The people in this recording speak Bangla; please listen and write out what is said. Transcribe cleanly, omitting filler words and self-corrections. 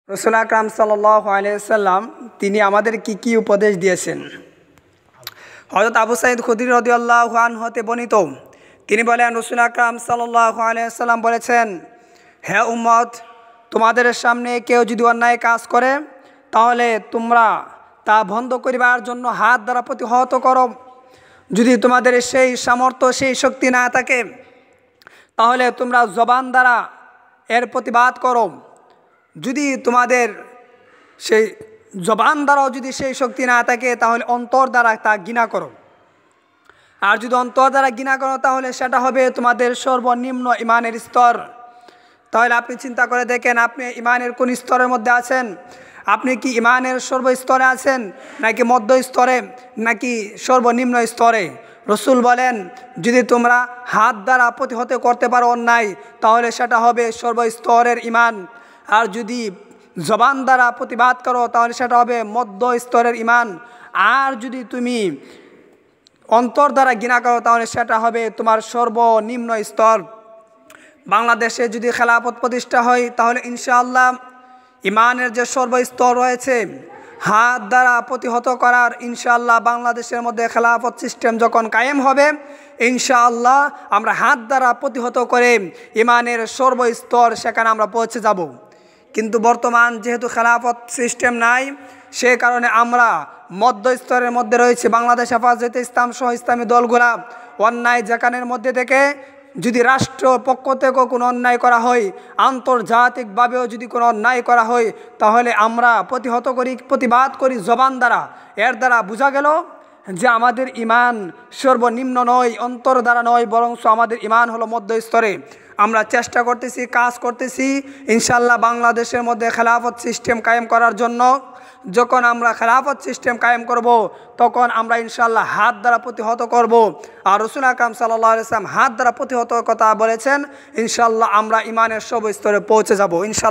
রাসূল আকরাম সাল্লাল্লাহু আলাইহি ওয়াসাল্লাম তিনি আমাদের কি উপদেশ দিয়েছেন। হযরত আবু সাঈদ খুদরি রাদিয়াল্লাহু আনহু হতে বর্ণিত, তিনি বলেন, রাসূল আকরাম সাল্লাল্লাহু আলাইহি ওয়াসাল্লাম বলেছেন, হে উম্মত, তোমাদের সামনে কেউ যদি অন্যায় কাজ করে তাহলে তোমরা তা বন্ধ করিবার জন্য হাত দ্বারা প্রতিহত করো। যদি তোমাদের সেই সামর্থ্য সেই শক্তি না থাকে তাহলে তোমরা জবান দ্বারা এর প্রতিবাদ করো। যদি তোমাদের সেই জবান দ্বারাও যদি সেই শক্তি না থাকে তাহলে অন্তর দ্বারা তা ঘৃণা করো। আর যদি অন্তর দ্বারা ঘৃণা করো তাহলে সেটা হবে তোমাদের সর্বনিম্ন ইমানের স্তর। তাহলে আপনি চিন্তা করে দেখেন, আপনি ইমানের কোন স্তরের মধ্যে আছেন? আপনি কি ইমানের সর্বস্তরে আছেন, নাকি মধ্য স্তরে, নাকি সর্বনিম্ন স্তরে? রসুল বলেন, যদি তোমরা হাত দ্বারা প্রতিহত করতে পারো অন্যায় তাহলে সেটা হবে সর্বস্তরের ইমান। আর যদি জবান দ্বারা প্রতিবাদ করো তাহলে সেটা হবে মধ্য স্তরের ইমান। আর যদি তুমি অন্তর দ্বারা ঘৃণা করো তাহলে সেটা হবে তোমার সর্বনিম্ন স্তর। বাংলাদেশে যদি খেলাফত প্রতিষ্ঠা হয় তাহলে ইনশাআল্লাহ ইমানের যে সর্বস্তর রয়েছে হাত দ্বারা প্রতিহত করার, ইনশাআল্লাহ বাংলাদেশের মধ্যে খেলাফত সিস্টেম যখন কায়েম হবে ইনশাআল্লাহ আমরা হাত দ্বারা প্রতিহত করে ইমানের সর্বস্তর সেখানে আমরা পৌঁছে যাব। কিন্তু বর্তমান যেহেতু খেলাফত সিস্টেম নাই, সে কারণে আমরা মধ্য স্তরের মধ্যে রয়েছে। বাংলাদেশ হেফাজতে ইসলাম সহ ইসলামী দলগুলা অন্যায় যেখানের মধ্যে থেকে যদি রাষ্ট্র পক্ষ থেকেও কোনো অন্যায় করা হয়, আন্তর্জাতিকভাবেও যদি কোনো অন্যায় করা হয় তাহলে আমরা প্রতিহত করি, প্রতিবাদ করি জবান দ্বারা। এর দ্বারা বোঝা গেল যে আমাদের ইমান সর্বনিম্ন নয়, অন্তর দ্বারা নয়, বরং আমাদের ইমান হলো মধ্য স্তরে। আমরা চেষ্টা করতেছি, কাজ করতেছি ইনশাআল্লাহ বাংলাদেশের মধ্যে খেলাফত সিস্টেম কায়েম করার জন্য। যখন আমরা খেলাফত সিস্টেম কায়েম করব তখন আমরা ইনশাআল্লাহ হাত দ্বারা প্রতিহত করব। আর রাসূল আকরাম সাল্লাল্লাহু আলাইহি ওয়াসাল্লাম হাত দ্বারা প্রতিহত কথা বলেছেন। ইনশাআল্লাহ আমরা ইমানের সর্বস্তরে পৌঁছে যাব ইনশাআল্লাহ।